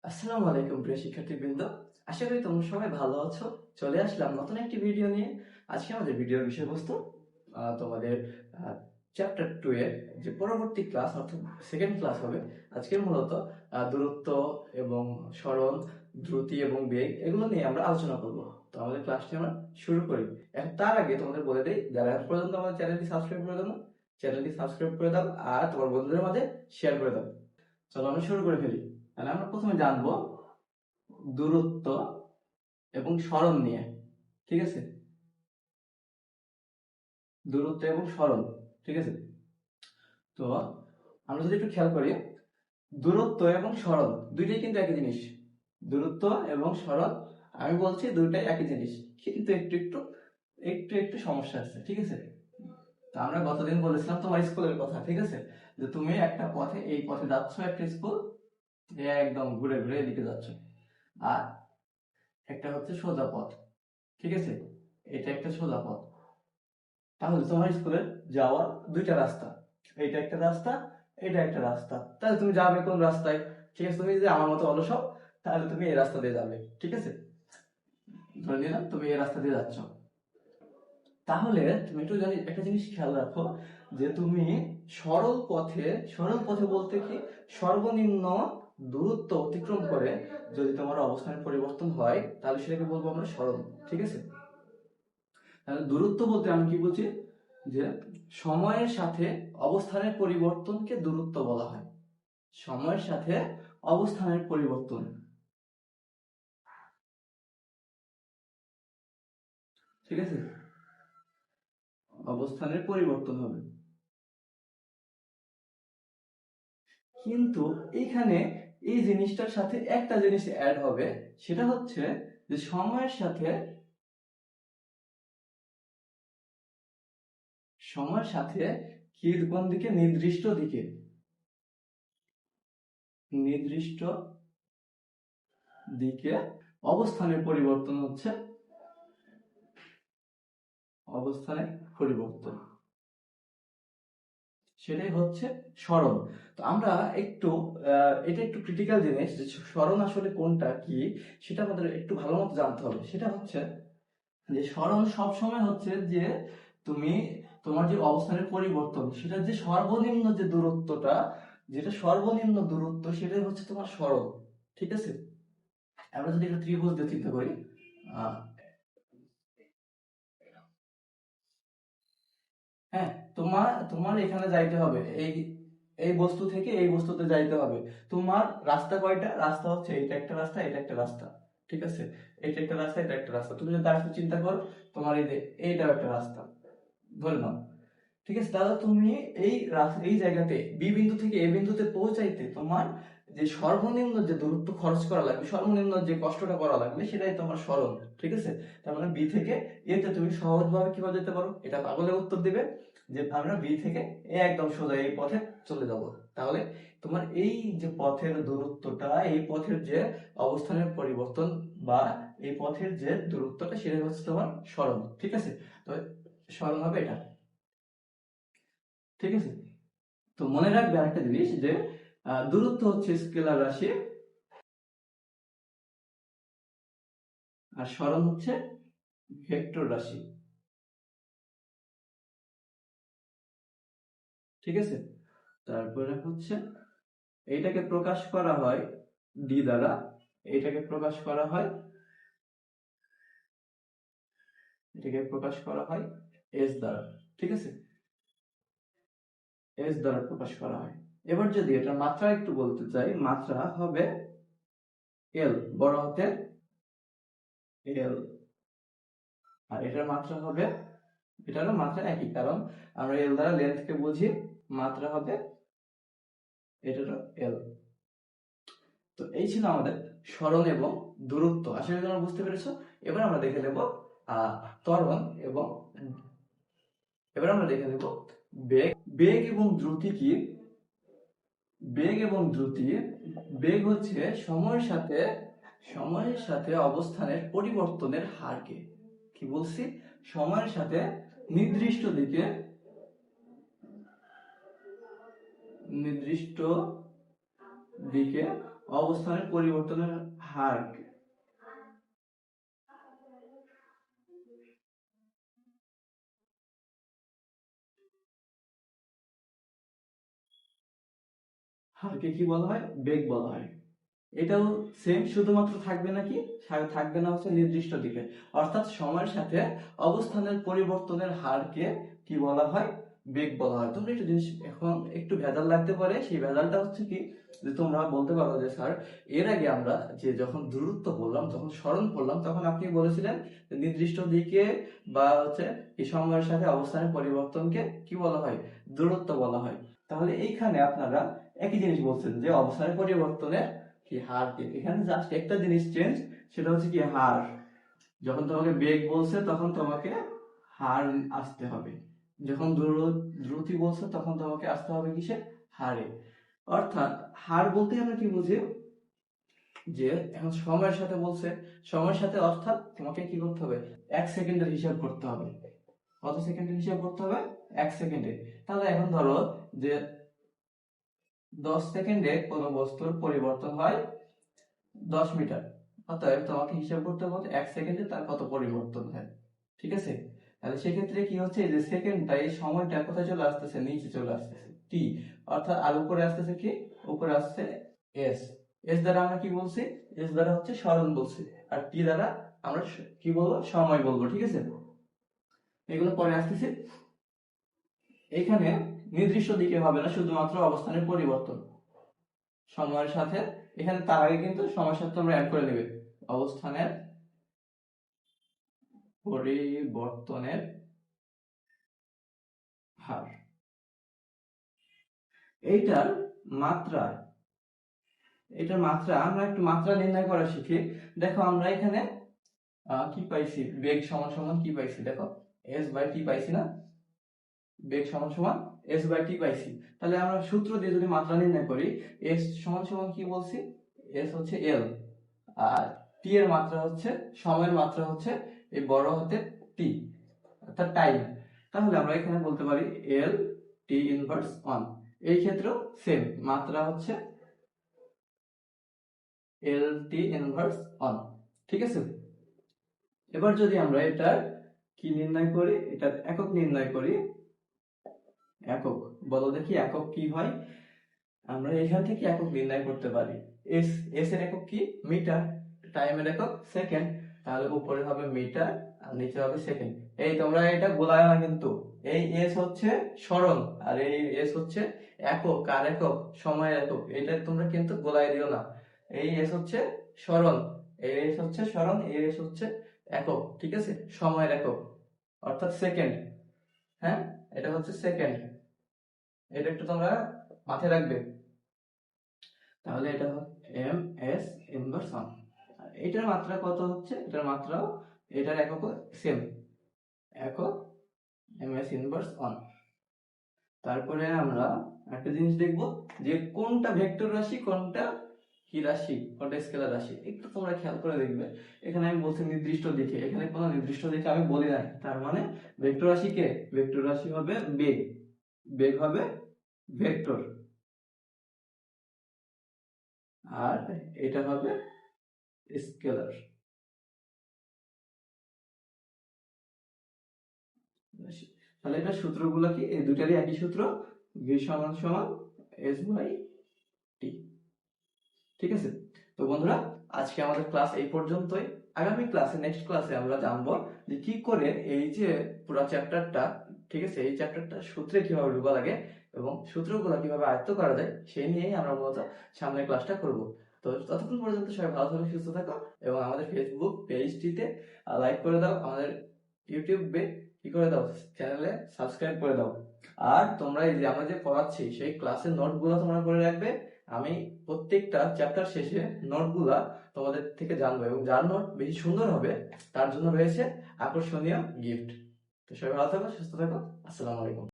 আসসালামু আলাইকুম প্রিয় শিক্ষার্থীবৃন্দ। আশা করি তোমরা সবাই ভালো আছো। চলে আসলাম নতুন একটি ভিডিও নিয়ে। আজকে আমাদের ভিডিওর বিষয়বস্তু তোমাদের চ্যাপ্টার 2 এর যে পরবর্তী ক্লাস অর্থাৎ সেকেন্ড ক্লাস হবে। আজকে মূলত দূরত্ব এবং সরণ, দ্রুতি এবং বেগ এগুলো নিয়ে আমরা আলোচনা করব। তো আমাদের ক্লাসটি আমরা শুরু করি। এখন তার আগে তোমাদের বলে দেই, যারা এখন পর্যন্ত আমাদের চ্যানেলটি সাবস্ক্রাইব করে দাও না, চ্যানেলটি সাবস্ক্রাইব করে দাও আর তোমার বন্ধুদের মাঝে শেয়ার করে দাও। চলো আমরা শুরু করে ফেলি। তাহলে আমরা প্রথমে জানবো দূরত্ব এবং সরণ নিয়ে। ঠিক আছে, দূরত্ব এবং সরণ। ঠিক আছে, তো আমরা যদি একটু খেয়াল করি, দূরত্ব এবং সরণ দুইটাই কিন্তু একই জিনিস। দূরত্ব এবং সরণ আমি বলছি দুইটাই একই জিনিস, কিন্তু একটু একটু একটু একটু সমস্যা আছে। ঠিক আছে, তো আমরা গতদিন বলেছিলাম তোমার স্কুলের কথা। ঠিক আছে, যে তুমি একটা পথে, এই পথে যাচ্ছ, একটা স্কুল একদম ঘুরে ঘুরে এদিকে যাচ্ছ, আর একটা হচ্ছে সোজা পথ। ঠিক আছে, এটা একটা সোজা পথ। তাহলে তোমার স্কুলে যাওয়ার দুইটা রাস্তা, এইটা একটা রাস্তা, এটা একটা রাস্তা। তাহলে তুমি যাবে কোন রাস্তায়? ঠিক আছে, তুমি যদি আমার মতো অলস হও তাহলে তুমি এই রাস্তা দিয়ে যাবে। ঠিক আছে, ধরে নিলাম তুমি এই রাস্তা দিয়ে যাচ্ছ। তাহলে তুমি একটু জানি একটা জিনিস খেয়াল রাখো, যে তুমি সরল পথে, সরল পথে বলতে কি, সর্বনিম্ন দূরত্ব অতিক্রম করে যদি তোমার অবস্থানের পরিবর্তন হয় তাহলে সেটাকে বলবো আমরা সরল। ঠিক আছে, তাহলে দূরত্ব বলতে আমি কি বলছি, যে সময়ের সাথে অবস্থানের পরিবর্তনকে দূরত্ব বলা হয়। সময়ের সাথে অবস্থানের পরিবর্তন, ঠিক আছে, অবস্থানের পরিবর্তন হবে। কিন্তু এখানে এই জিনিসটার সাথে একটা জিনিস অ্যাড হবে, সেটা হচ্ছে যে সময়ের সাথে, সময়ের সাথে কি, কোন দিকে, নির্দিষ্ট দিকে, নির্দিষ্ট দিকে অবস্থানের পরিবর্তন হচ্ছে অবস্থানের পরিবর্তন, সেটাই হচ্ছে সরণ। তো আমরা একটু এটা একটু ক্রিটিক্যাল জিনিস, যে সরণ আসলে কোনটা কি সেটা আমাদের একটু ভালো মতো জানতে হবে। সেটা হচ্ছে যে সরণ সবসময় হচ্ছে যে তুমি তোমার যে অবস্থানের পরিবর্তন, সেটা যে সর্বনিম্ন যে দূরত্বটা, যেটা সর্বনিম্ন দূরত্ব সেটাই হচ্ছে তোমার সরণ। ঠিক আছে, আমরা যদি একটা ত্রিভুজ দিয়ে চিন্তা করি, আহ হ্যাঁ, তোমার তোমার এখানে যাইতে হবে, এই এই বস্তু থেকে এই বস্তুতে যাইতে হবে। তোমার রাস্তা কয়টা? রাস্তা হচ্ছে এইটা একটা রাস্তা, এটা একটা রাস্তা। ঠিক আছে, এটা একটা রাস্তা, এটা একটা রাস্তা। তুমি যদি রাস্তা চিন্তা করো, তোমার এই যে এইটাও একটা রাস্তা ধরে নাও। ঠিক আছে, তাহলে তুমি এই জায়গাতে বি বিন্দু থেকে এ বিন্দুতে পৌঁছাইতে তোমার যে সর্বনিম্ন যে দূরত্ব খরচ করা লাগবে, সর্বনিম্ন যে কষ্টটা করা লাগবে, সেটাই তোমার সরণ। ঠিক আছে, তার মানে বি থেকে এতে তুমি সহজভাবে কিভাবে যেতে পারো, এটা পাগলের উত্তর দিবে যে আমরা বি থেকে এ একদম সোজা এই পথে চলে যাব। তাহলে তোমার এই যে পথের দূরত্বটা, এই পথের যে অবস্থানের পরিবর্তন বা এই পথের যে দূরত্বটা, সেটাই হচ্ছে তোমার সরণ। ঠিক আছে, তো সরণ হবে এটা। ঠিক আছে, তো মনে রাখবে আরেকটা জিনিস, যে দূরত্ব হচ্ছে স্কেলার রাশি আর সরণ হচ্ছে ভেক্টর রাশি। ঠিক আছে, তারপরে হচ্ছে এইটাকে প্রকাশ করা হয় ডি দ্বারা, এইটাকে প্রকাশ করা হয়, এটাকে প্রকাশ করা হয় এস দ্বারা। ঠিক আছে, এস দ্বারা প্রকাশ করা হয়। এবার যদি এটা মাত্রা একটু বলতে চাই, মাত্রা হবে এল, বড় হাতের এল, আর এটার মাত্রা হবে, এটারও মাত্রা একই, কারণ আমরা এল দ্বারা লেন্থকে বুঝি, মাত্রা হবে এটারও এল। তো এই ছিল আমাদের সরণ এবং দূরত্ব। আশা করি তোমরা বুঝতে পেরেছো। এবার আমরা দেখে নেব ত্বরণ এবং, এবার আমরা দেখে নেব বেগ। বেগ এবং দ্রুতি কি? বেগ এবং দ্রুতি, বেগ হচ্ছে সময়ের সাথে, সময়ের সাথে অবস্থানের পরিবর্তনের হারকে, কি বলছি, সময়ের সাথে নির্দিষ্ট দিকে, নির্দিষ্ট দিকে অবস্থানের পরিবর্তনের হার হারকে কি বলা হয়? বেগ বলা হয়। এটাও সেম, শুধুমাত্র থাকবে নাকি, থাকবে না হচ্ছে নির্দিষ্ট দিকে, অর্থাৎ সময়ের সাথে অবস্থানের পরিবর্তনের হারকে কি বলা হয়? বেগ বলা হয়। তোমরা একটু জিনিস এখন একটু ভেজাল লাগতে পারে, সেই ভেজালটা হচ্ছে কি, যে তোমরা বলতে পারো যে স্যার এর আগে আমরা যে যখন দূরত্ব বললাম, যখন সরণ করলাম, তখন আপনি বলেছিলেন নির্দিষ্ট দিকে বা হচ্ছে এই সময়ের সাথে অবস্থানের পরিবর্তনকে কি বলা হয়? দূরত্ব বলা হয়। তাহলে এইখানে আপনারা একই জিনিস বলছেন যে অবস্থানের পরিবর্তনের কি হার কে, এখানে জাস্ট একটা জিনিস চেঞ্জ, সেটা হচ্ছে কি হার। যখন তোমাকে বেগ বলছে তখন তোমাকে হার আসতে হবে, যখন দ্রুতি বলছে তখন তোমাকে আসতে হবে কিসে? হারে। অর্থাৎ হার বলতে আমরা কি বুঝি, যে এখন সময়ের সাথে বলছে, সময়ের সাথে অর্থাৎ তোমাকে কি করতে হবে? 1 সেকেন্ডের হিসাব করতে হবে। কত সেকেন্ডের হিসাব করতে হবে? 1 সেকেন্ডে। তাহলে এখন ধরো যে 10 সেকেন্ডে কোনো বস্তুর পরিবর্তন হয় 10 মিটার, অতএব তোমাকে হিসাব করতে বলতে 1 সেকেন্ডে তার কত পরিবর্তন হয়। ঠিক আছে? তাহলে সেক্ষেত্রে কি হচ্ছে, এই যে সেকেন্ডটা, এই সময়টা কোথায় চলে আসতেছে? নিচে চলে আসতেছে, টি। অর্থাৎ আর উপরে আসতেছে কি? উপরে আসছে এস। এস দ্বারা আমরা কি বলছি? এস দ্বারা হচ্ছে সরণ বলছি, আর টি দ্বারা আমরা কি বলবো? সময় বলবো। ঠিক আছে, এগুলো পরে আসতেছে। এখানে নির্দিষ্ট দিকে হবে না, শুধুমাত্র অবস্থানের পরিবর্তন সময়ের সাথে। এখানে তার আগে কিন্তু সময়ের সাথে তোমরা অ্যাড করে নেবে অবস্থানের পরিবর্তনের হার। এইটার মাত্রা, আমরা একটু মাত্রা নির্ণয় করা শিখি। দেখো আমরা এখানে কি পাইছি? বেগ সমান সমান কি পাইছি? দেখো এস বাই টি পাইছি না? বেগ সমান সমান এস বাই টি পাইছি। তাহলে আমরা সূত্র দিয়ে যদি মাত্রা নির্ণয় করি, এস সমান সমান কি বলছি? এস হচ্ছে এল, আর টি এর মাত্রা হচ্ছে, সময়ের মাত্রা হচ্ছে এই বড় হাতের টি, অর্থাৎ টাইম। তাহলে আমরা এখানে বলতে পারি এল টি ইনভার্স 1। এই ক্ষেত্রেও সেম, মাত্রা হচ্ছে এল টি ইনভার্স 1। ঠিক আছে, এবার যদি আমরা এটার কি নির্ণয় করি, এটার একক নির্ণয় করি। একক বলো দেখি, একক কি হয়? আমরা এখান থেকে একক নির্ণয় করতে পারি। এস, এস এর একক কি? মিটার। টাইমের একক সেকেন্ড। তাহলে উপরে হবে মিটার আর নিচে হবে সেকেন্ড। এই তোমরা এটা গোলায় না কিন্তু, এই এস হচ্ছে সরণ আর এই এস হচ্ছে একক, আর একক সময়ের একক, এটা তোমরা কিন্তু গোলায় দিও না। এই এস হচ্ছে সরণ, এই এস হচ্ছে সরণ, এই এস হচ্ছে একক। ঠিক আছে, সময়ের একক অর্থাৎ সেকেন্ড। হ্যাঁ, এটা হচ্ছে সেকেন্ড, এটা একটু তোমরা মাথায় রাখবে। তাহলে এটা এম এস ইনভার্স 1। এটার মাত্রা কত হচ্ছে? এটার মাত্রাও, এটার একক সেম, একক এম এস ইনভার্স 1। তারপরে আমরা একটা জিনিস দেখব, যে কোনটা ভেক্টর রাশি, কোনটা কি রাশি, কোনটা স্কেলার রাশি। একটু তোমরা খেয়াল করে দেখবে, এখানে আমি বলছি নির্দিষ্ট দিকে, এখানে কোনো নির্দিষ্ট দিকে আমি বলি নাই। তার মানে ভেক্টর রাশি কে? ভেক্টর রাশি হবে বেগ, বেগ হবে ভেক্টর, আর এটা হবে স্কেলার রাশি। তাহলে এটা সূত্রগুলো কি? এই দুটারই একই সূত্র, ভি সমান সমান এস বাই টি। ঠিক আছে, তো বন্ধুরা আজকে আমাদের ক্লাস এই পর্যন্তই। আগামী ক্লাসে, নেক্সট ক্লাসে আমরা জানবো যে কি করে এই যে পুরো চ্যাপ্টারটা, ঠিক আছে, এই চ্যাপ্টারটা সূত্রে কিভাবে ঢোকা লাগে এবং সূত্রগুলো কিভাবে আয়ত্ত করা যায়, সেই নিয়েই আমরা মূলত সামনের ক্লাসটা করব। তো ততক্ষণ পর্যন্ত সবাই ভালো থাকো, সুস্থ থাকো, এবং আমাদের ফেসবুক পেজটিতে লাইক করে দাও, আমাদের ইউটিউবে কি করে দাও, চ্যানেলে সাবস্ক্রাইব করে দাও। আর তোমরা এই যে আমরা যে পড়াচ্ছি সেই ক্লাসের নোটগুলো তোমরা করে রাখবে। আমি প্রত্যেকটা চ্যাপ্টার শেষে নোটগুলা তোমাদের থেকে জানবো, এবং যার নোট বেশি সুন্দর হবে তার জন্য রয়েছে আকর্ষণীয় গিফট। তো সবাই ভালো থাকো, সুস্থ থাকো, আসসালামু আলাইকুম।